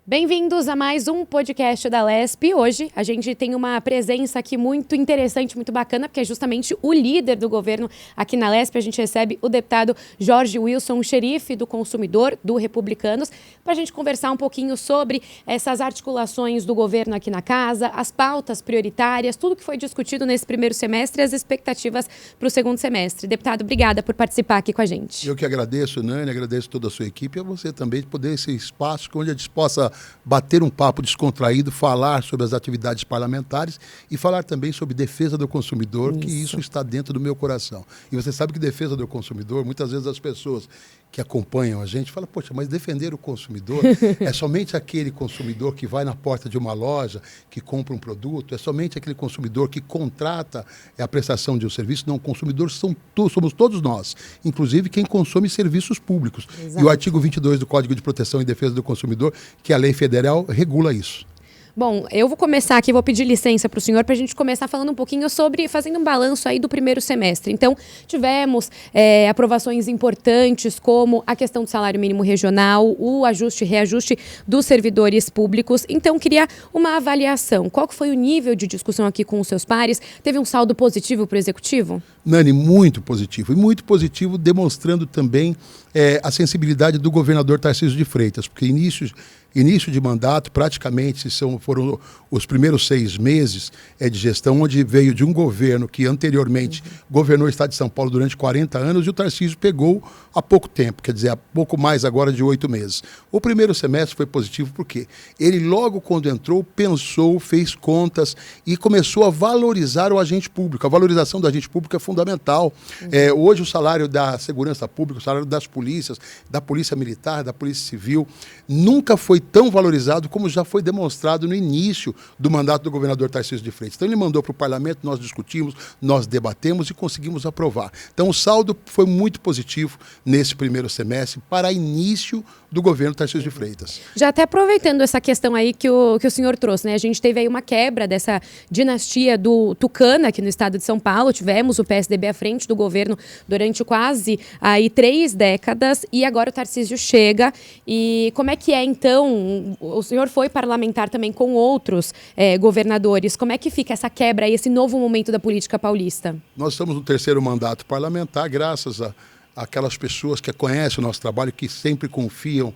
Bem-vindos a mais um podcast da Lesp. Hoje a gente tem uma presença aqui muito interessante, muito bacana, porque é justamente o líder do governo aqui na Lesp. A gente recebe o deputado Jorge Wilson, o xerife do consumidor do Republicanos, para a gente conversar um pouquinho sobre essas articulações do governo aqui na casa, as pautas prioritárias, tudo que foi discutido nesse primeiro semestre e as expectativas para o segundo semestre. Deputado, obrigada por participar aqui com a gente. Eu que agradeço, Nani, agradeço toda a sua equipe e a você também de poder esse espaço onde a gente possa bater um papo descontraído, falar sobre as atividades parlamentares e falar também sobre defesa do consumidor, que isso está dentro do meu coração. E você sabe que defesa do consumidor, muitas vezes as pessoas que acompanham a gente falam, poxa, mas defender o consumidor é somente aquele consumidor que vai na porta de uma loja, que compra um produto, é somente aquele consumidor que contrata a prestação de um serviço. Não, consumidores somos todos nós, inclusive quem consome serviços públicos. Exato. E o artigo 22 do Código de Proteção e Defesa do Consumidor, que é a lei federal, regula isso. Bom, eu vou começar aqui, vou pedir licença para o senhor para a gente começar falando um pouquinho sobre, fazendo um balanço aí do primeiro semestre. Então, tivemos aprovações importantes como a questão do salário mínimo regional, o ajuste e reajuste dos servidores públicos. Então, queria uma avaliação. Qual que foi o nível de discussão aqui com os seus pares? Teve um saldo positivo para o Executivo? Nani, muito positivo. E muito positivo demonstrando também a sensibilidade do governador Tarcísio de Freitas, porque início de mandato, praticamente foram os primeiros 6 meses de gestão, onde veio de um governo que anteriormente governou o estado de São Paulo durante 40 anos e o Tarcísio pegou há pouco tempo, quer dizer, há pouco mais agora de 8 meses. O primeiro semestre foi positivo porque ele logo quando entrou pensou, fez contas e começou a valorizar o agente público. A valorização do agente público é fundamental. Hoje o salário da segurança pública, o salário das polícias, da polícia militar, da polícia civil, nunca foi tão valorizado como já foi demonstrado no início do mandato do governador Tarcísio de Freitas. Então ele mandou para o parlamento, nós discutimos, nós debatemos e conseguimos aprovar. Então o saldo foi muito positivo nesse primeiro semestre para início do governo Tarcísio de Freitas. Já até aproveitando essa questão aí que o senhor trouxe, né? A gente teve aí uma quebra dessa dinastia do Tucano aqui no estado de São Paulo, tivemos o PSDB à frente do governo durante quase aí 3 décadas e agora o Tarcísio chega. E como é que é então? O senhor foi parlamentar também com outros governadores. Como é que fica essa quebra e esse novo momento da política paulista? Nós estamos no 3º mandato parlamentar, graças a aquelas pessoas que conhecem o nosso trabalho, que sempre confiam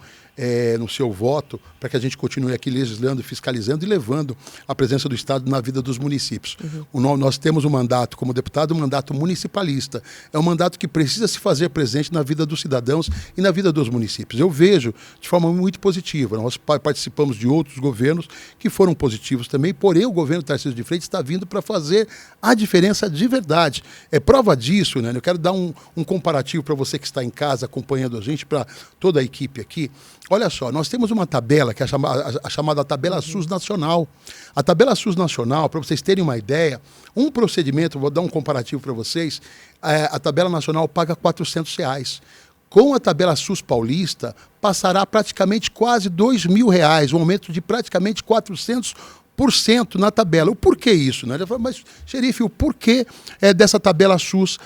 no seu voto, para que a gente continue aqui legislando, fiscalizando e levando a presença do Estado na vida dos municípios. Nós temos um mandato como deputado, um mandato municipalista. É um mandato que precisa se fazer presente na vida dos cidadãos e na vida dos municípios. Eu vejo de forma muito positiva. Nós participamos de outros governos que foram positivos também, porém o governo Tarcísio de Freitas está vindo para fazer a diferença de verdade. É prova disso, né? Eu quero dar um comparativo para você que está em casa acompanhando a gente, para toda a equipe aqui. Olha só, nós temos uma tabela que é a chamada tabela SUS nacional. A tabela SUS nacional, para vocês terem uma ideia, um procedimento, vou dar um comparativo para vocês, a tabela nacional paga R$400. Com a tabela SUS paulista, passará praticamente quase R$2.000, um aumento de praticamente 400% na tabela. O porquê isso? Né? Ele falou, mas, xerife, o porquê dessa tabela SUS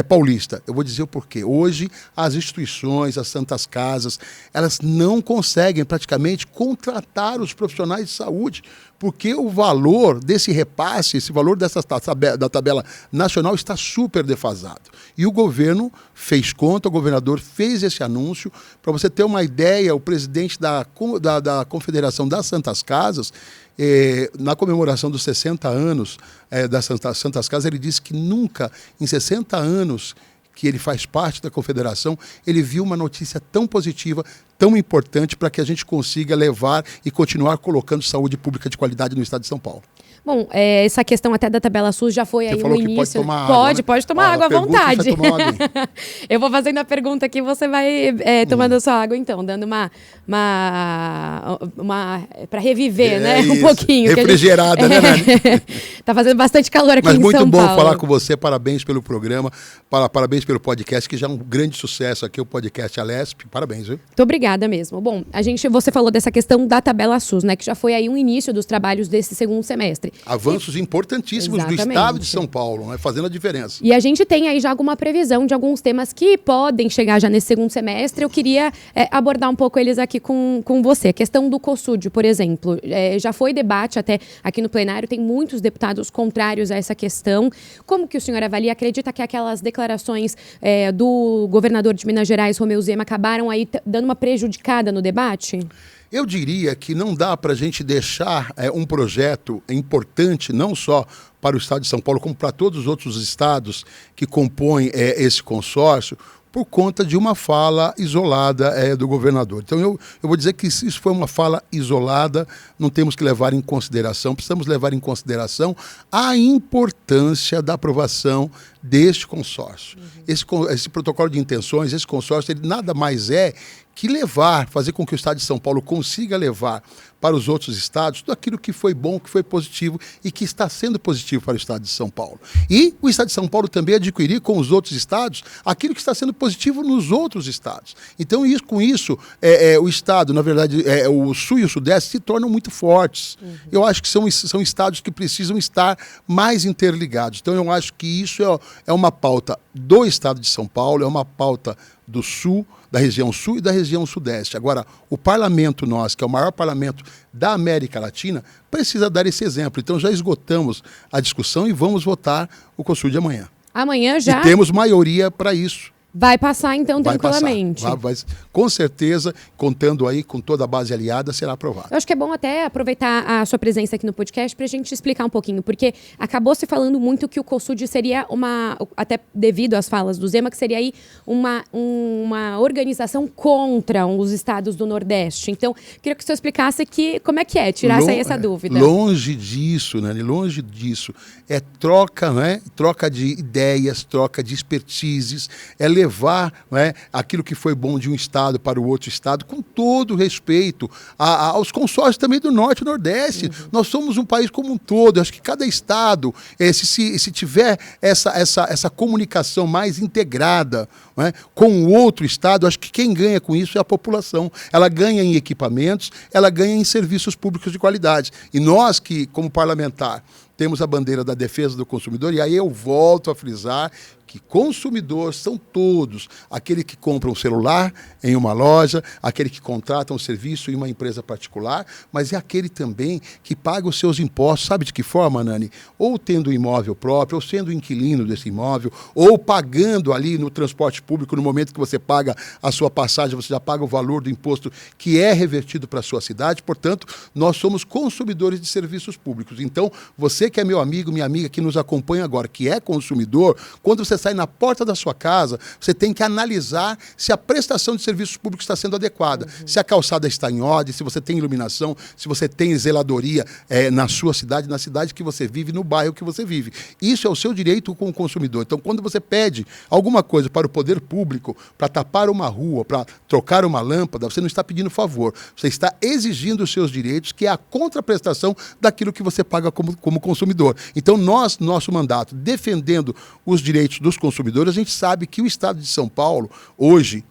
paulista? Eu vou dizer o porquê. Hoje, as instituições, as santas casas, elas não conseguem praticamente contratar os profissionais de saúde, porque o valor desse repasse, esse valor da tabela nacional está super defasado. E o governo fez conta, o governador fez esse anúncio. Para você ter uma ideia, o presidente da Confederação das Santas Casas, na comemoração dos 60 anos das Santas Casas, ele disse que nunca, em 60 anos que ele faz parte da confederação, ele viu uma notícia tão positiva, tão importante para que a gente consiga levar e continuar colocando saúde pública de qualidade no estado de São Paulo. Bom, essa questão até da tabela SUS já foi aí no início. Pode tomar água, à vontade. Tomar água. Eu vou fazendo a pergunta aqui, você vai tomando a sua água então, dando uma para reviver, né? Um pouquinho. Refrigerada, né, Nani? Tá fazendo bastante calor aqui em São Paulo. Mas muito bom falar com você, parabéns pelo programa, parabéns pelo podcast, que já é um grande sucesso aqui, o podcast Lesp. Parabéns, viu? Muito obrigada. Obrigada mesmo. Bom, você falou dessa questão da tabela SUS, né? Que já foi aí um início dos trabalhos desse segundo semestre. Avanços importantíssimos do Estado de São Paulo, né? Fazendo a diferença. E a gente tem aí já alguma previsão de alguns temas que podem chegar já nesse segundo semestre. Eu queria abordar um pouco eles aqui com você. A questão do COSUD, por exemplo. Já foi debate até aqui no plenário, tem muitos deputados contrários a essa questão. Como que o senhor avalia? Acredita que aquelas declarações do governador de Minas Gerais, Romeu Zema, acabaram aí dando uma prejudicada no debate? Eu diria que não dá para a gente deixar um projeto importante, não só para o estado de São Paulo, como para todos os outros estados que compõem esse consórcio, por conta de uma fala isolada do governador. Então eu vou dizer que se isso foi uma fala isolada, não temos que levar em consideração, precisamos levar em consideração a importância da aprovação deste consórcio. Esse protocolo de intenções, esse consórcio, ele nada mais é que fazer com que o estado de São Paulo consiga levar para os outros estados tudo aquilo que foi bom, que foi positivo e que está sendo positivo para o estado de São Paulo. E o estado de São Paulo também adquirir com os outros estados aquilo que está sendo positivo nos outros estados. Então, com isso, o estado, na verdade, o sul e o sudeste se tornam muito fortes. Eu acho que são estados que precisam estar mais interligados. Então, eu acho que isso é uma pauta do estado de São Paulo, é uma pauta do sul, da região sul e da região sudeste. Agora, o parlamento nosso, que é o maior parlamento da América Latina, precisa dar esse exemplo. Então já esgotamos a discussão e vamos votar o COSUD amanhã. Amanhã já? E temos maioria para isso. Vai passar, então, tranquilamente. Vai, com certeza, contando aí com toda a base aliada, será aprovado. Eu acho que é bom até aproveitar a sua presença aqui no podcast para a gente explicar um pouquinho, porque acabou se falando muito que o COSUD seria até devido às falas do Zema, que seria aí uma organização contra os estados do Nordeste. Então, queria que o senhor explicasse como é que tirasse aí essa dúvida. Longe disso, Nani, longe disso. É troca, né? Troca de ideias, troca de expertises, levar aquilo que foi bom de um estado para o outro estado, com todo respeito aos consórcios também do Norte e Nordeste. Nós somos um país como um todo. Eu acho que cada estado, se tiver essa comunicação mais integrada com o outro estado, acho que quem ganha com isso é a população. Ela ganha em equipamentos, ela ganha em serviços públicos de qualidade. E nós que, como parlamentar, temos a bandeira da defesa do consumidor, e aí eu volto a frisar que consumidores são todos, aquele que compra um celular em uma loja, aquele que contrata um serviço em uma empresa particular, mas é aquele também que paga os seus impostos, sabe de que forma, Nani? Ou tendo um imóvel próprio, ou sendo inquilino desse imóvel, ou pagando ali no transporte público, no momento que você paga a sua passagem, você já paga o valor do imposto que é revertido para a sua cidade. Portanto, nós somos consumidores de serviços públicos. Então, você que é meu amigo, minha amiga, que nos acompanha agora, que é consumidor, quando você sai na porta da sua casa, você tem que analisar se a prestação de serviços públicos está sendo adequada, se a calçada está em ordem, se você tem iluminação, se você tem zeladoria na sua cidade, na cidade que você vive, no bairro que você vive. Isso é o seu direito como consumidor. Então, quando você pede alguma coisa para o poder público, para tapar uma rua, para trocar uma lâmpada, você não está pedindo favor, você está exigindo os seus direitos, que é a contraprestação daquilo que você paga como consumidor. Então, nosso mandato, defendendo os direitos dos consumidores, a gente sabe que o estado de São Paulo, hoje,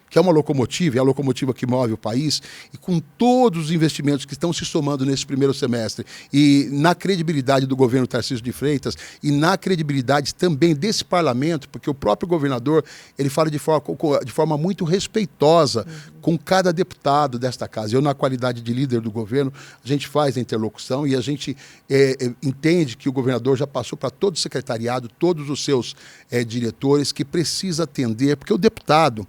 que é uma locomotiva, é a locomotiva que move o país, e com todos os investimentos que estão se somando nesse primeiro semestre, e na credibilidade do governo Tarcísio de Freitas, e na credibilidade também desse parlamento, porque o próprio governador, ele fala de forma muito respeitosa com cada deputado desta casa. Eu, na qualidade de líder do governo, a gente faz a interlocução e a gente entende que o governador já passou para todo o secretariado, todos os seus diretores, que precisa atender, porque o deputado,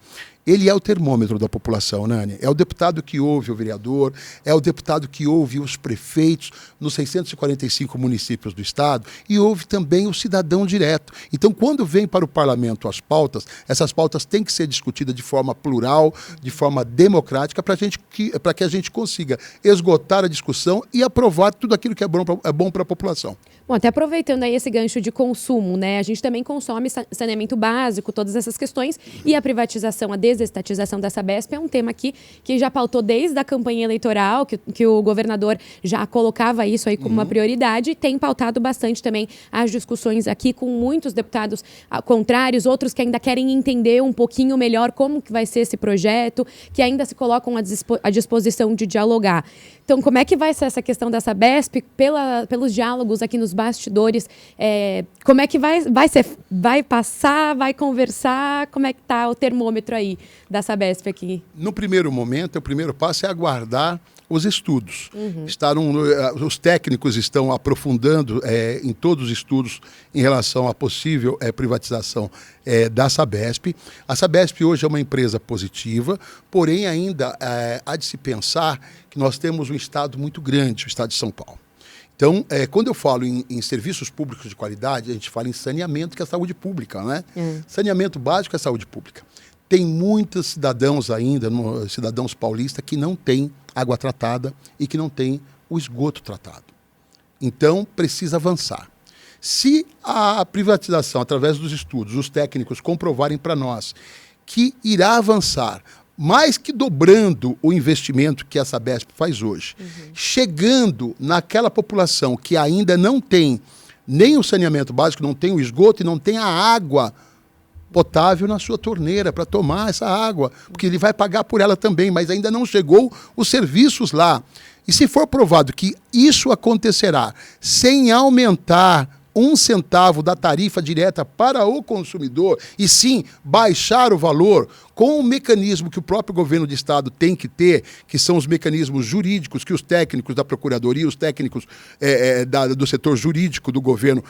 ele é o termômetro da população, Nani. É o deputado que ouve o vereador, é o deputado que ouve os prefeitos nos 645 municípios do estado e ouve também o cidadão direto. Então, quando vem para o parlamento as pautas, essas pautas têm que ser discutidas de forma plural, de forma democrática, para que a gente consiga esgotar a discussão e aprovar tudo aquilo que é bom para a população. Bom, até aproveitando aí esse gancho de consumo, né? A gente também consome saneamento básico, todas essas questões, e a privatização, a desestatização da Sabesp é um tema aqui que já pautou desde a campanha eleitoral, que o governador já colocava isso aí como uma prioridade, e tem pautado bastante também as discussões aqui com muitos deputados contrários, outros que ainda querem entender um pouquinho melhor como que vai ser esse projeto, que ainda se colocam à disposição de dialogar. Então, como é que vai ser essa questão da Sabesp pelos diálogos aqui nos bastidores? Como é que vai ser? Vai passar? Vai conversar? Como é que está o termômetro aí da Sabesp aqui? No primeiro momento, o primeiro passo é aguardar os estudos. Os técnicos estão aprofundando em todos os estudos em relação à possível privatização da Sabesp. A Sabesp hoje é uma empresa positiva, porém ainda há de se pensar que nós temos um estado muito grande, o estado de São Paulo. Então, quando eu falo em serviços públicos de qualidade, a gente fala em saneamento, que é saúde pública, né? Saneamento básico é saúde pública. Tem muitos cidadãos ainda, cidadãos paulistas, que não têm água tratada e que não têm o esgoto tratado. Então, precisa avançar. Se a privatização, através dos estudos, os técnicos comprovarem para nós que irá avançar, mais que dobrando o investimento que a Sabesp faz hoje, chegando naquela população que ainda não tem nem o saneamento básico, não tem o esgoto e não tem a água potável na sua torneira para tomar essa água, porque ele vai pagar por ela também, mas ainda não chegou os serviços lá. E se for provado que isso acontecerá sem aumentar 1 centavo da tarifa direta para o consumidor, e sim baixar o valor com o mecanismo que o próprio governo de estado tem que ter, que são os mecanismos jurídicos que os técnicos da Procuradoria, os técnicos do setor jurídico do governo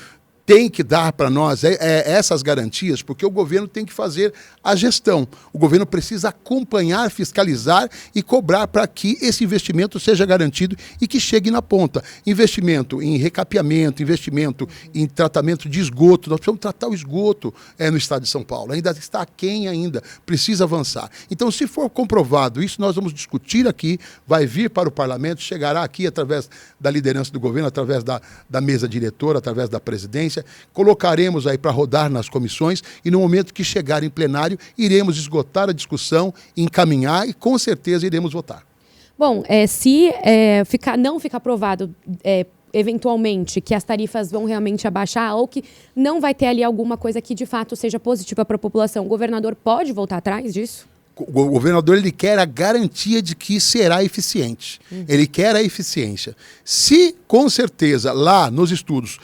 tem que dar para nós essas garantias, porque o governo tem que fazer a gestão. O governo precisa acompanhar, fiscalizar e cobrar para que esse investimento seja garantido e que chegue na ponta. Investimento em recapeamento, investimento em tratamento de esgoto. Nós precisamos tratar o esgoto no estado de São Paulo. Ainda está aquém ainda, precisa avançar. Então, se for comprovado isso, nós vamos discutir aqui, vai vir para o parlamento, chegará aqui através da liderança do governo, através da mesa diretora, através da presidência. Colocaremos aí para rodar nas comissões e no momento que chegar em plenário, iremos esgotar a discussão, encaminhar e com certeza iremos votar. Bom, se não ficar aprovado eventualmente que as tarifas vão realmente abaixar ou que não vai ter ali alguma coisa que de fato seja positiva para a população, o governador pode voltar atrás disso? O governador ele quer a garantia de que será eficiente. Ele quer a eficiência. Se, com certeza, lá nos estudos,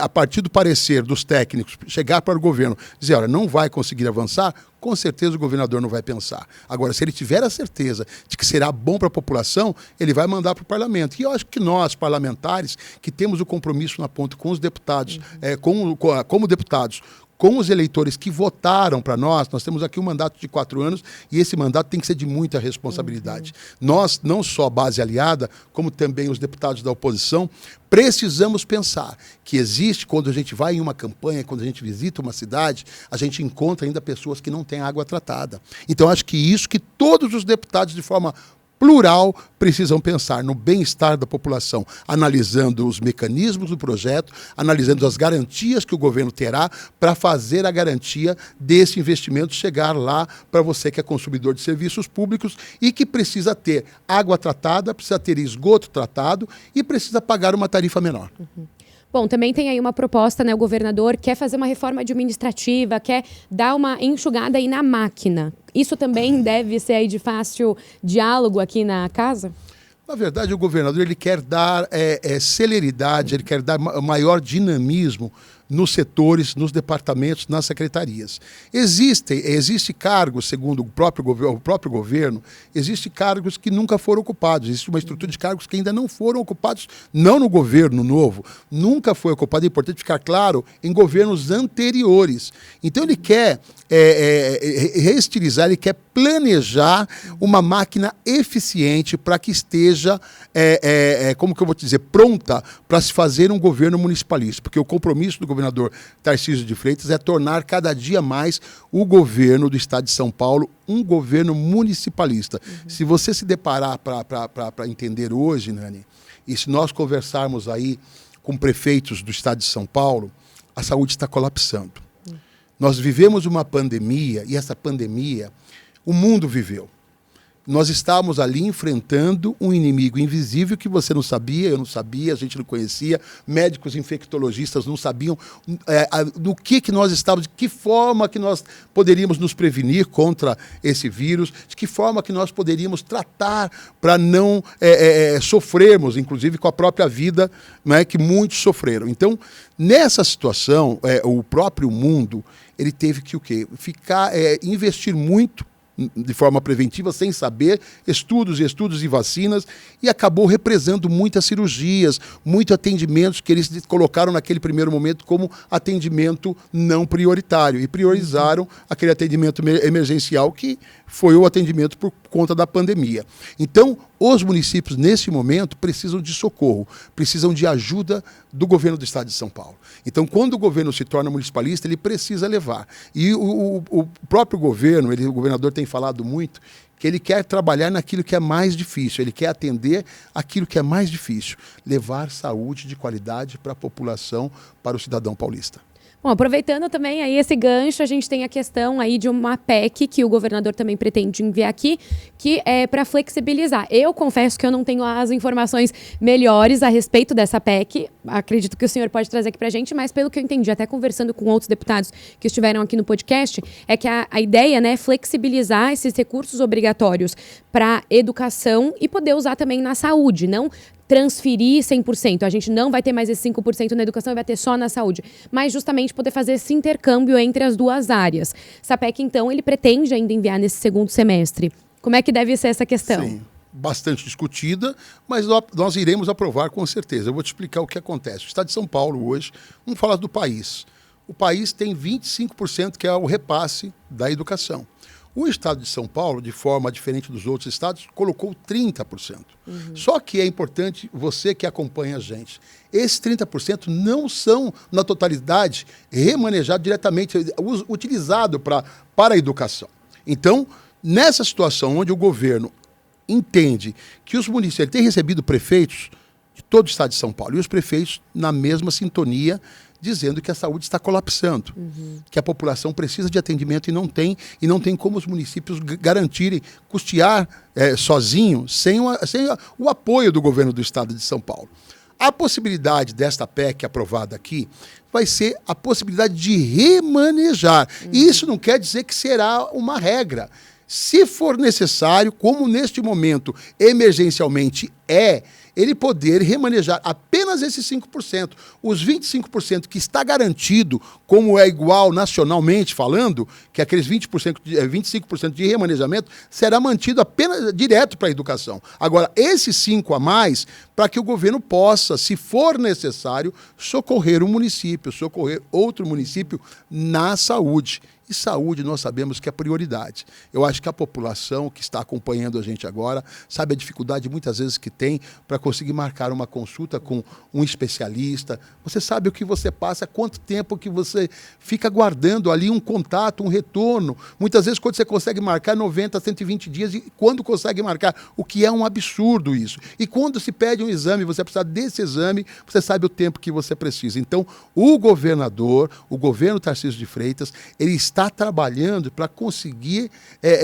a partir do parecer dos técnicos, chegar para o governo dizer, olha, não vai conseguir avançar, com certeza o governador não vai pensar. Agora, se ele tiver a certeza de que será bom para a população, ele vai mandar para o parlamento. E eu acho que nós, parlamentares, que temos o compromisso na ponta com os deputados, como deputados, com os eleitores que votaram para nós temos aqui um mandato de 4 anos e esse mandato tem que ser de muita responsabilidade. Nós, não só a base aliada, como também os deputados da oposição, precisamos pensar que existe, quando a gente vai em uma campanha, quando a gente visita uma cidade, a gente encontra ainda pessoas que não têm água tratada. Então, acho que isso que todos os deputados, de forma plural, precisam pensar no bem-estar da população, analisando os mecanismos do projeto, analisando as garantias que o governo terá para fazer a garantia desse investimento chegar lá para você que é consumidor de serviços públicos e que precisa ter água tratada, precisa ter esgoto tratado e precisa pagar uma tarifa menor. Bom, também tem aí uma proposta, né? O governador quer fazer uma reforma administrativa, quer dar uma enxugada aí na máquina. Isso também deve ser aí de fácil diálogo aqui na casa? Na verdade, o governador ele quer dar celeridade, ele quer dar maior dinamismo nos setores, nos departamentos, nas secretarias. Existe cargos, segundo o próprio governo, existe cargos que nunca foram ocupados. Existe uma estrutura de cargos que ainda não foram ocupados, não no governo novo, nunca foi ocupado, é importante ficar claro, em governos anteriores. Então ele quer reestilizar, ele quer planejar uma máquina eficiente para que esteja, como que eu vou dizer, pronta para se fazer um governo municipalista, porque o compromisso do governador Tarcísio de Freitas é tornar cada dia mais o governo do estado de São Paulo um governo municipalista. Se você se deparar para entender hoje, Nani, e se nós conversarmos aí com prefeitos do estado de São Paulo, a saúde está colapsando. Nós vivemos uma pandemia e essa pandemia, o mundo viveu. Nós estávamos ali enfrentando um inimigo invisível que você não sabia, eu não sabia, a gente não conhecia, médicos infectologistas não sabiam do que nós estávamos, de que forma que nós poderíamos nos prevenir contra esse vírus, de que forma que nós poderíamos tratar para não sofrermos, inclusive com a própria vida, né, que muitos sofreram. Então, nessa situação, o próprio mundo ele teve que o quê? Investir muito de forma preventiva, sem saber, estudos e vacinas, e acabou represando muitas cirurgias, muitos atendimentos que eles colocaram naquele primeiro momento como atendimento não prioritário, e priorizaram aquele atendimento emergencial que foi o atendimento por conta da pandemia. Então, os municípios, nesse momento, precisam de socorro, precisam de ajuda do governo do Estado de São Paulo. Então, quando o governo se torna municipalista, ele precisa levar. E o próprio governo, o governador tem falado muito, que ele quer trabalhar naquilo que é mais difícil, ele quer atender aquilo que é mais difícil, levar saúde de qualidade para a população, para o cidadão paulista. Bom, aproveitando também aí esse gancho, a gente tem a questão aí de uma PEC que o governador também pretende enviar aqui, que é para flexibilizar. Eu confesso que eu não tenho as informações melhores a respeito dessa PEC, acredito que o senhor pode trazer aqui para a gente, mas pelo que eu entendi, até conversando com outros deputados que estiveram aqui no podcast, é que a ideia, né, é flexibilizar esses recursos obrigatórios para educação e poder usar também na saúde, não transferir 100%. A gente não vai ter mais esse 5% na educação e vai ter só na saúde. Mas justamente poder fazer esse intercâmbio entre as duas áreas. Essa PEC, então, ele pretende ainda enviar nesse segundo semestre. Como é que deve ser essa questão? Sim, bastante discutida, mas nós iremos aprovar com certeza. Eu vou te explicar o que acontece. O Estado de São Paulo hoje, vamos falar do país. O país tem 25% que é o repasse da educação. O Estado de São Paulo, de forma diferente dos outros estados, colocou 30%. Só que é importante, você que acompanha a gente, esses 30% não são, na totalidade, remanejados diretamente, utilizados para a educação. Então, nessa situação onde o governo entende que os municípios têm recebido prefeitos de todo o Estado de São Paulo, e os prefeitos na mesma sintonia, dizendo que a saúde está colapsando, que a população precisa de atendimento e não tem como os municípios garantirem, custear sozinho, sem o apoio do governo do Estado de São Paulo. A possibilidade desta PEC aprovada aqui vai ser a possibilidade de remanejar. E isso não quer dizer que será uma regra. Se for necessário, como neste momento emergencialmente ele poder remanejar apenas esses 5%. Os 25% que está garantido, como é igual nacionalmente falando, que aqueles 25% de remanejamento será mantido apenas direto para a educação. Agora, esses 5% a mais, para que o governo possa, se for necessário, socorrer um município, socorrer outro município na saúde. E saúde nós sabemos que é prioridade. Eu acho que a população que está acompanhando a gente agora sabe a dificuldade muitas vezes que tem para conseguir marcar uma consulta com um especialista. Você sabe o que você passa, quanto tempo que você fica aguardando ali um contato, um retorno. Muitas vezes quando você consegue marcar 90, 120 dias, e quando consegue marcar, o que é um absurdo isso. E quando se pede um exame, você precisa desse exame, você sabe o tempo que você precisa. Então, o governador, o governo Tarcísio de Freitas, ele está trabalhando para conseguir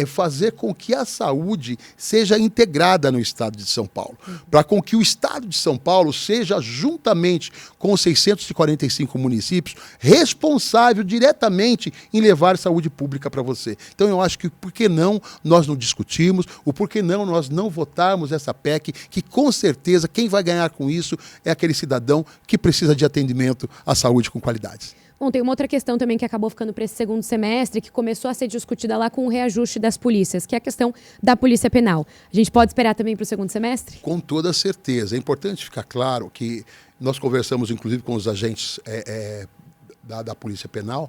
fazer com que a saúde seja integrada no Estado de São Paulo, para com que o Estado de São Paulo seja, juntamente com os 645 municípios, responsável diretamente em levar saúde pública para você. Então eu acho que por que não nós não discutimos, o porquê não nós não votarmos essa PEC, que com certeza quem vai ganhar com isso é aquele cidadão que precisa de atendimento à saúde com qualidade. Bom, tem uma outra questão também que acabou ficando para esse segundo semestre, que começou a ser discutida lá com o reajuste das polícias, que é a questão da Polícia Penal. A gente pode esperar também para o segundo semestre? Com toda certeza. É importante ficar claro que nós conversamos, inclusive, com os agentes da Polícia Penal,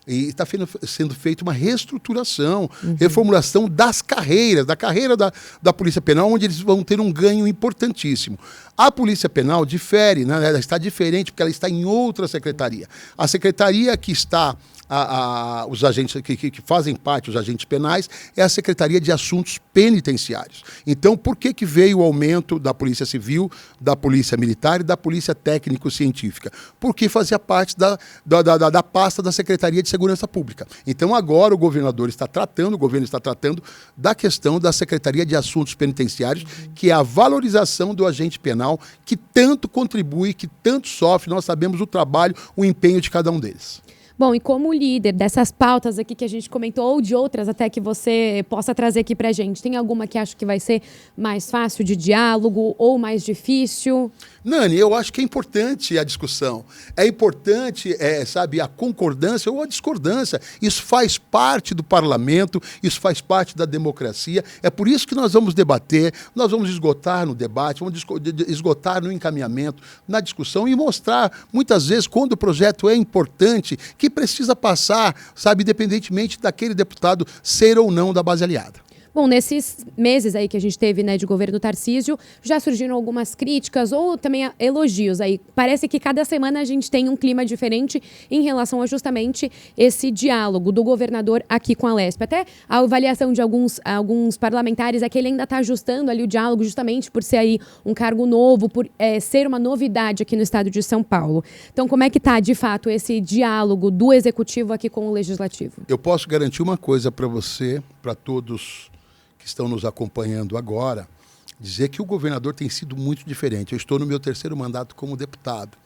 e está sendo feita uma reestruturação, reformulação das carreiras, da carreira da Polícia Penal, onde eles vão ter um ganho importantíssimo. A Polícia Penal difere, né? Ela está diferente porque ela está em outra secretaria. A secretaria que está os agentes que fazem parte, os agentes penais, é a Secretaria de Assuntos Penitenciários. Então, por que veio o aumento da Polícia Civil, da Polícia Militar e da Polícia Técnico-Científica? Porque fazia parte da pasta da Secretaria de Segurança Pública. Então, agora o governo está tratando da questão da Secretaria de Assuntos Penitenciários, que é a valorização do agente penal, que tanto contribui, que tanto sofre. Nós sabemos o trabalho, o empenho de cada um deles. Bom, e como líder dessas pautas aqui que a gente comentou, ou de outras até que você possa trazer aqui pra gente, tem alguma que acha que vai ser mais fácil de diálogo ou mais difícil? Nani, eu acho que é importante a discussão. É importante, sabe, a concordância ou a discordância. Isso faz parte do parlamento, isso faz parte da democracia. É por isso que nós vamos debater, nós vamos esgotar no debate, vamos esgotar no encaminhamento, na discussão e mostrar, muitas vezes, quando o projeto é importante, que precisa passar, sabe, independentemente daquele deputado ser ou não da base aliada. Bom, nesses meses aí que a gente teve, né, de governo Tarcísio, já surgiram algumas críticas ou também elogios aí. Parece que cada semana a gente tem um clima diferente em relação a justamente esse diálogo do governador aqui com a Lespe. Até a avaliação de alguns parlamentares é que ele ainda está ajustando ali o diálogo justamente por ser aí um cargo novo, por ser uma novidade aqui no estado de São Paulo. Então, como é que está, de fato, esse diálogo do Executivo aqui com o Legislativo? Eu posso garantir uma coisa para você, para todos que estão nos acompanhando agora, dizer que o governador tem sido muito diferente. Eu estou no meu 3º mandato como deputado.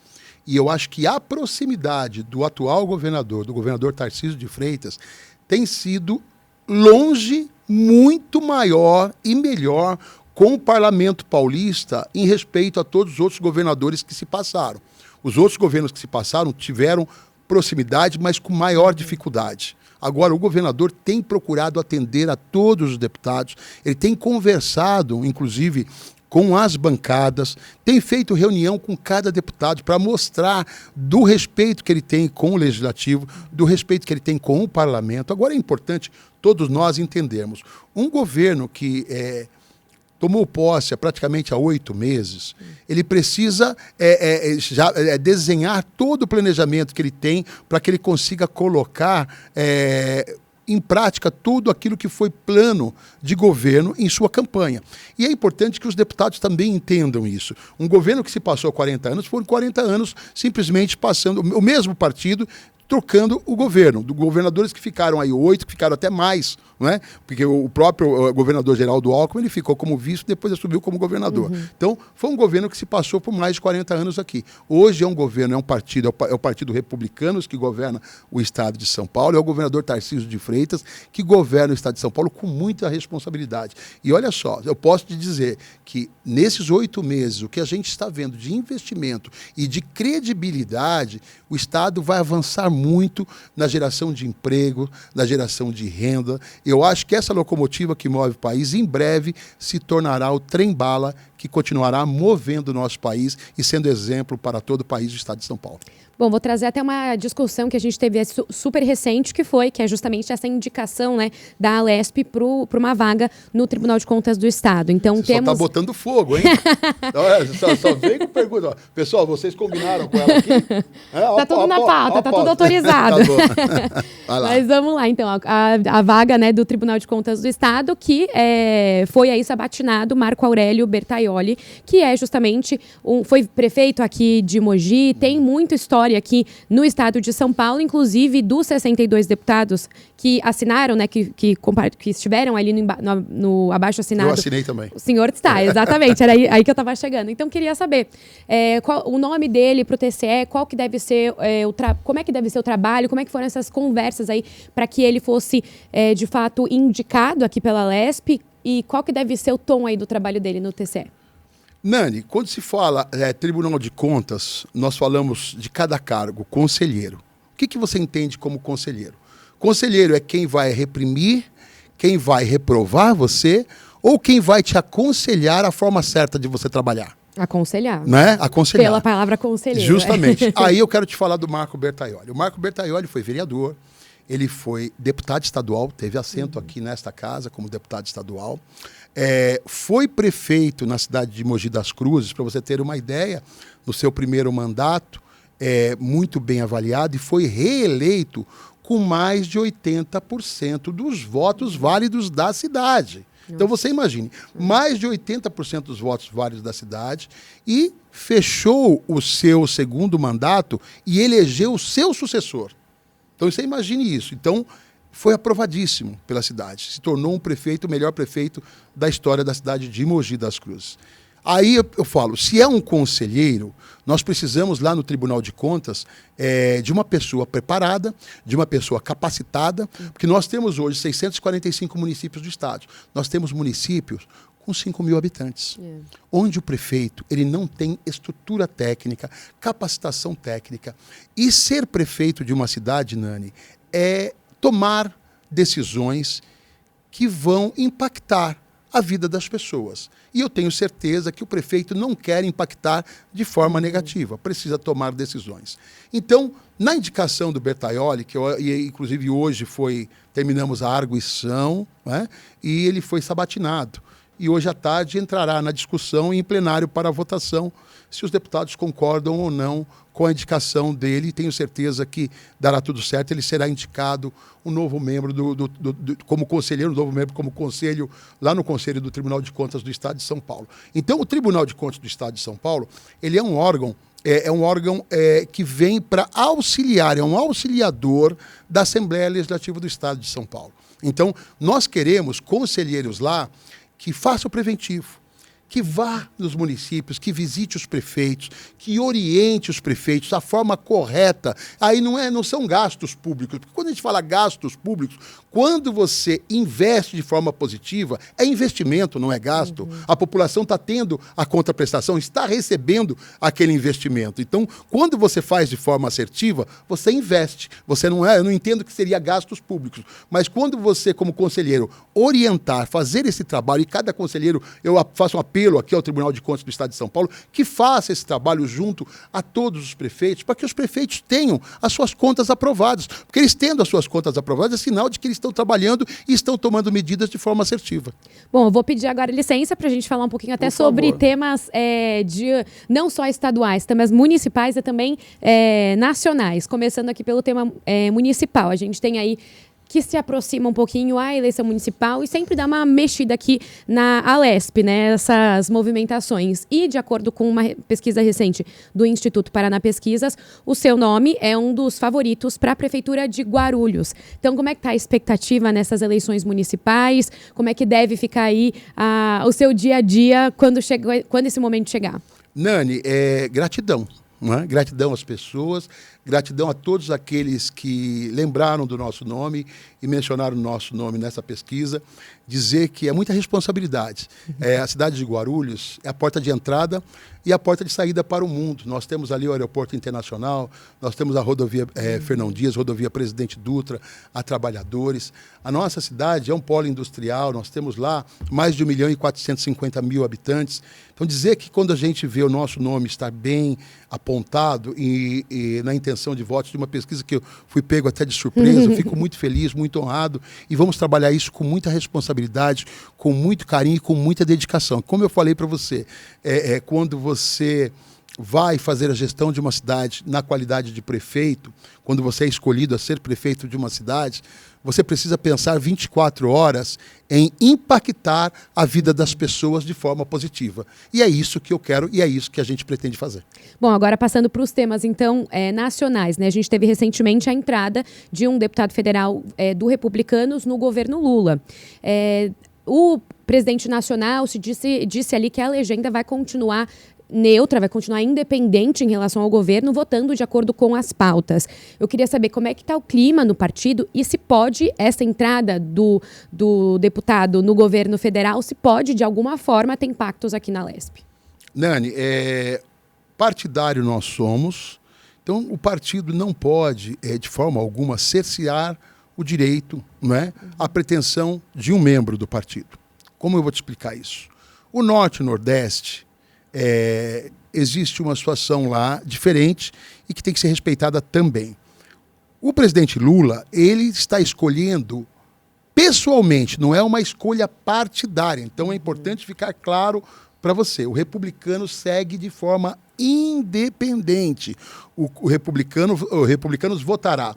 E eu acho que a proximidade do atual governador, do governador Tarcísio de Freitas, tem sido longe muito maior e melhor com o parlamento paulista em respeito a todos os outros governadores que se passaram. Os outros governos que se passaram tiveram proximidade, mas com maior dificuldade. Agora, o governador tem procurado atender a todos os deputados, ele tem conversado, inclusive, com as bancadas, tem feito reunião com cada deputado para mostrar do respeito que ele tem com o Legislativo, do respeito que ele tem com o Parlamento. Agora, é importante todos nós entendermos, um governo que tomou posse praticamente há 8 meses, ele precisa desenhar todo o planejamento que ele tem para que ele consiga colocar em prática tudo aquilo que foi plano de governo em sua campanha. E é importante que os deputados também entendam isso. Um governo que se passou 40 anos, foram 40 anos simplesmente passando, o mesmo partido, trocando o governo, dos governadores que ficaram aí 8, que ficaram até mais, não é? Porque o próprio governador Geraldo Alckmin, ele ficou como vice, depois assumiu como governador. Então, foi um governo que se passou por mais de 40 anos aqui. Hoje é um governo, é um partido, é o Partido Republicanos que governa o estado de São Paulo, é o governador Tarcísio de Freitas que governa o estado de São Paulo com muita responsabilidade. E olha só, eu posso te dizer que nesses 8 meses, o que a gente está vendo de investimento e de credibilidade, o estado vai avançar muito na geração de emprego, na geração de renda. Eu acho que essa locomotiva que move o país, em breve, se tornará o trem-bala que continuará movendo o nosso país e sendo exemplo para todo o país do estado de São Paulo. Bom, vou trazer até uma discussão que a gente teve super recente, que é justamente essa indicação, né, da Alesp para uma vaga no Tribunal de Contas do Estado. Então, você só está botando fogo, hein? só vem com pergunta. Ó. Pessoal, vocês combinaram com ela aqui? Tá tudo na pauta, tá tudo autorizado. Tá bom. Vai lá. Mas vamos lá, então. A vaga, né, do Tribunal de Contas do Estado, que foi aí sabatinado Marco Aurélio Bertaioli, que é justamente foi prefeito aqui de Mogi, tem muita história aqui no estado de São Paulo, inclusive dos 62 deputados que assinaram, né, que estiveram ali no abaixo-assinado. Eu assinei também. O senhor está, exatamente, era aí que eu estava chegando. Então, queria saber qual o nome dele para o TCE, qual que deve ser, como é que deve ser o trabalho, como é que foram essas conversas aí para que ele fosse, de fato, indicado aqui pela Lespe e qual que deve ser o tom aí do trabalho dele no TCE? Nani, quando se fala Tribunal de Contas, nós falamos de cada cargo, conselheiro. O que você entende como conselheiro? Conselheiro é quem vai reprimir, quem vai reprovar você ou quem vai te aconselhar a forma certa de você trabalhar? Aconselhar. Né? Aconselhar. Pela palavra conselheiro. Justamente. Aí eu quero te falar do Marco Bertaioli. O Marco Bertaioli foi vereador, ele foi deputado estadual, teve assento aqui nesta casa como deputado estadual. Foi prefeito na cidade de Mogi das Cruzes, para você ter uma ideia, no seu primeiro mandato, muito bem avaliado e foi reeleito com mais de 80% dos votos válidos da cidade. Então você imagine, mais de 80% dos votos válidos da cidade e fechou o seu segundo mandato e elegeu o seu sucessor. Então você imagine isso. Então foi aprovadíssimo pela cidade. Se tornou o melhor prefeito da história da cidade de Mogi das Cruzes. Aí eu falo, se é um conselheiro, nós precisamos lá no Tribunal de Contas de uma pessoa preparada, de uma pessoa capacitada, porque nós temos hoje 645 municípios do estado. Nós temos municípios com 5 mil habitantes, onde o prefeito ele não tem estrutura técnica, capacitação técnica. E ser prefeito de uma cidade, Nani, é tomar decisões que vão impactar a vida das pessoas. E eu tenho certeza que o prefeito não quer impactar de forma negativa, precisa tomar decisões. Então, na indicação do Bertaioli, inclusive hoje terminamos a arguição, né, e ele foi sabatinado. E hoje à tarde entrará na discussão e em plenário para a votação se os deputados concordam ou não com a indicação dele. Tenho certeza que dará tudo certo. Ele será indicado um novo membro como conselheiro, um novo membro como conselho lá no Conselho do Tribunal de Contas do Estado de São Paulo. Então, o Tribunal de Contas do Estado de São Paulo, ele é um órgão que vem para auxiliar, é um auxiliador da Assembleia Legislativa do Estado de São Paulo. Então, nós queremos conselheiros lá que façam o preventivo, que vá nos municípios, que visite os prefeitos, que oriente os prefeitos da forma correta. Aí não são gastos públicos, porque quando a gente fala gastos públicos, quando você investe de forma positiva, é investimento, não é gasto. A população está tendo a contraprestação, está recebendo aquele investimento. Então, quando você faz de forma assertiva, você investe. Eu não entendo que seria gastos públicos, mas quando você, como conselheiro, orientar, fazer esse trabalho, e cada conselheiro, eu faço um apelo aqui ao Tribunal de Contas do Estado de São Paulo, que faça esse trabalho junto a todos os prefeitos, para que os prefeitos tenham as suas contas aprovadas. Porque eles tendo as suas contas aprovadas, é sinal de que eles estão trabalhando e estão tomando medidas de forma assertiva. Bom, eu vou pedir agora licença para a gente falar um pouquinho até sobre temas não só estaduais, temas municipais e também nacionais. Começando aqui pelo tema municipal. A gente tem aí que se aproxima um pouquinho à eleição municipal e sempre dá uma mexida aqui na Alesp, né, essas movimentações. E, de acordo com uma pesquisa recente do Instituto Paraná Pesquisas, o seu nome é um dos favoritos para a Prefeitura de Guarulhos. Então, como é que está a expectativa nessas eleições municipais? Como é que deve ficar aí o seu dia a dia quando esse momento chegar? Nani, gratidão. Não é? Gratidão às pessoas, gratidão a todos aqueles que lembraram do nosso nome e mencionaram o nosso nome nessa pesquisa. Dizer que é muita responsabilidade. A cidade de Guarulhos é a porta de entrada e a porta de saída para o mundo. Nós temos ali o aeroporto internacional, nós temos a rodovia Fernão Dias, rodovia Presidente Dutra, a Trabalhadores. A nossa cidade é um polo industrial, nós temos lá mais de 1.450.000 habitantes. Então dizer que quando a gente vê o nosso nome estar bem apontado e na intenção de votos de uma pesquisa que eu fui pego até de surpresa, eu fico muito feliz, muito honrado e vamos trabalhar isso com muita responsabilidade, com muito carinho e com muita dedicação. Como eu falei para você, quando você vai fazer a gestão de uma cidade na qualidade de prefeito, quando você é escolhido a ser prefeito de uma cidade, você precisa pensar 24 horas em impactar a vida das pessoas de forma positiva. E é isso que eu quero e é isso que a gente pretende fazer. Bom, agora passando para os temas, então, nacionais, né? A gente teve recentemente a entrada de um deputado federal do Republicanos no governo Lula. O presidente nacional disse ali que a legenda vai continuar neutra, vai continuar independente em relação ao governo, votando de acordo com as pautas. Eu queria saber como é que está o clima no partido e se pode, essa entrada do deputado no governo federal, se pode, de alguma forma, ter impactos aqui na Alesp. Nani, partidário nós somos, então o partido não pode, de forma alguma, cercear o direito, não é, a pretensão de um membro do partido. Como eu vou te explicar isso? O Norte e o Nordeste, existe uma situação lá diferente e que tem que ser respeitada também. O presidente Lula, ele está escolhendo pessoalmente, não é uma escolha partidária. Então é importante ficar claro para você, o republicano segue de forma independente. O republicanos votará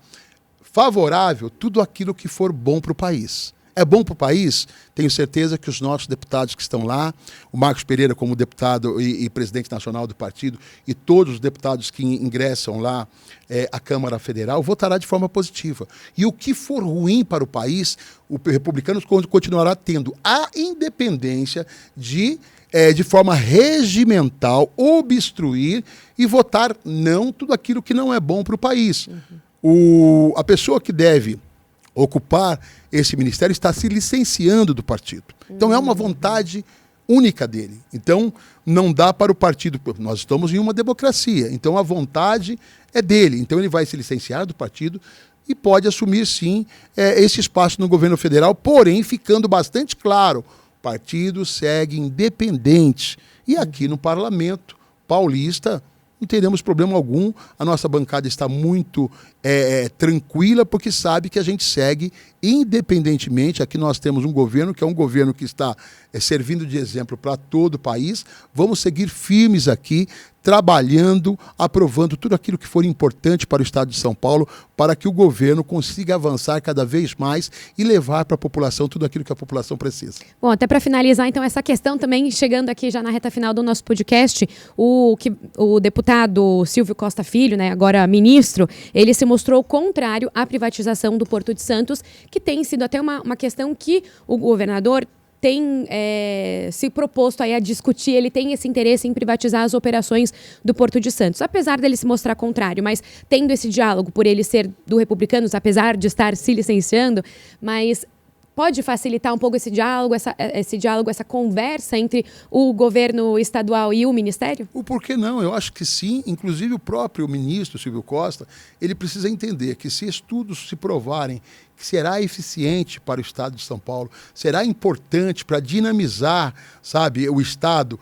favorável tudo aquilo que for bom para o país. É bom para o país? Tenho certeza que os nossos deputados que estão lá, o Marcos Pereira como deputado e presidente nacional do partido, e todos os deputados que ingressam lá à Câmara Federal, votará de forma positiva. E o que for ruim para o país, o republicano continuará tendo a independência de forma regimental, obstruir e votar não tudo aquilo que não é bom para o país. A pessoa que deve ocupar esse ministério está se licenciando do partido. Então é uma vontade única dele. Então não dá para o partido, nós estamos em uma democracia, então a vontade é dele. Então ele vai se licenciar do partido e pode assumir sim esse espaço no governo federal, porém ficando bastante claro, o partido segue independente. E aqui no parlamento paulista não teremos problema algum, a nossa bancada está muito tranquila, porque sabe que a gente segue independentemente. Aqui nós temos um governo que é um governo que está servindo de exemplo para todo o país. Vamos seguir firmes aqui, trabalhando, aprovando tudo aquilo que for importante para o Estado de São Paulo, para que o governo consiga avançar cada vez mais e levar para a população tudo aquilo que a população precisa. Bom, até para finalizar, então, essa questão também, chegando aqui já na reta final do nosso podcast, o deputado Silvio Costa Filho, né, agora ministro, ele se mostrou contrário à privatização do Porto de Santos, que tem sido até uma questão que o governador tem se proposto aí a discutir, ele tem esse interesse em privatizar as operações do Porto de Santos, apesar dele se mostrar contrário, mas tendo esse diálogo por ele ser do Republicanos, apesar de estar se licenciando, mas pode facilitar um pouco esse diálogo, essa conversa entre o governo estadual e o ministério? O porquê não? Eu acho que sim. Inclusive o próprio ministro Silvio Costa, ele precisa entender que se estudos se provarem que será eficiente para o Estado de São Paulo, será importante para dinamizar, sabe, o Estado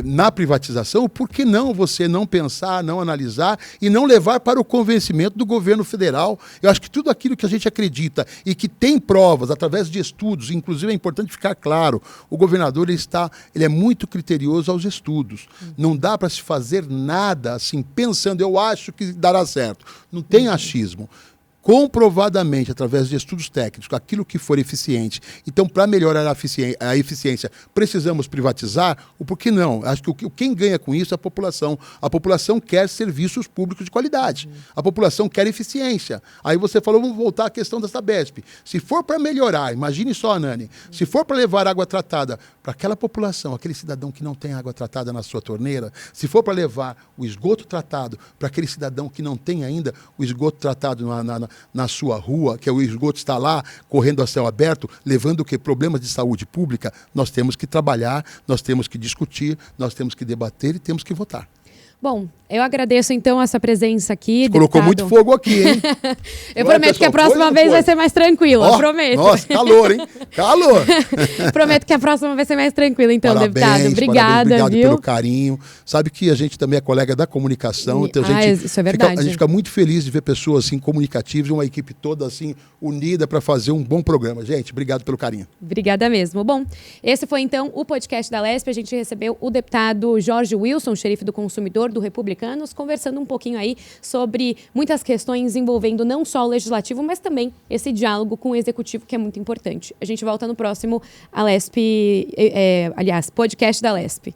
na privatização, por que não você não pensar, não analisar e não levar para o convencimento do governo federal? Eu acho que tudo aquilo que a gente acredita e que tem provas através de estudos, inclusive é importante ficar claro, o governador ele é muito criterioso aos estudos. Não dá para se fazer nada assim pensando, eu acho que dará certo. Não tem achismo. Comprovadamente, através de estudos técnicos, aquilo que for eficiente. Então, para melhorar a eficiência, precisamos privatizar? O porquê não? Acho que quem ganha com isso é a população. A população quer serviços públicos de qualidade. A população quer eficiência. Aí você falou, vamos voltar à questão da Sabesp. Se for para melhorar, imagine só, Nani, se for para levar água tratada para aquela população, aquele cidadão que não tem água tratada na sua torneira, se for para levar o esgoto tratado para aquele cidadão que não tem ainda o esgoto tratado na sua rua, que o esgoto está lá, correndo a céu aberto, levando o quê? Problemas de saúde pública, nós temos que trabalhar, nós temos que discutir, nós temos que debater e temos que votar. Bom, eu agradeço então essa presença aqui. Colocou muito fogo aqui, hein? Eu prometo que a próxima vez vai ser mais tranquila, prometo. Nossa, calor, hein? Calor! Prometo que a próxima vai ser mais tranquila, então, deputado. Obrigada, obrigado viu? Pelo carinho. Sabe que a gente também é colega da comunicação, então isso é verdade. A gente fica muito feliz de ver pessoas assim comunicativas, uma equipe toda assim unida para fazer um bom programa. Gente, obrigado pelo carinho. Obrigada mesmo. Bom, esse foi então o podcast da LESP. A gente recebeu o deputado Jorge Wilson, xerife do consumidor do Republicanos, conversando um pouquinho aí sobre muitas questões envolvendo não só o legislativo, mas também esse diálogo com o executivo, que é muito importante. A gente volta no próximo podcast da LESP.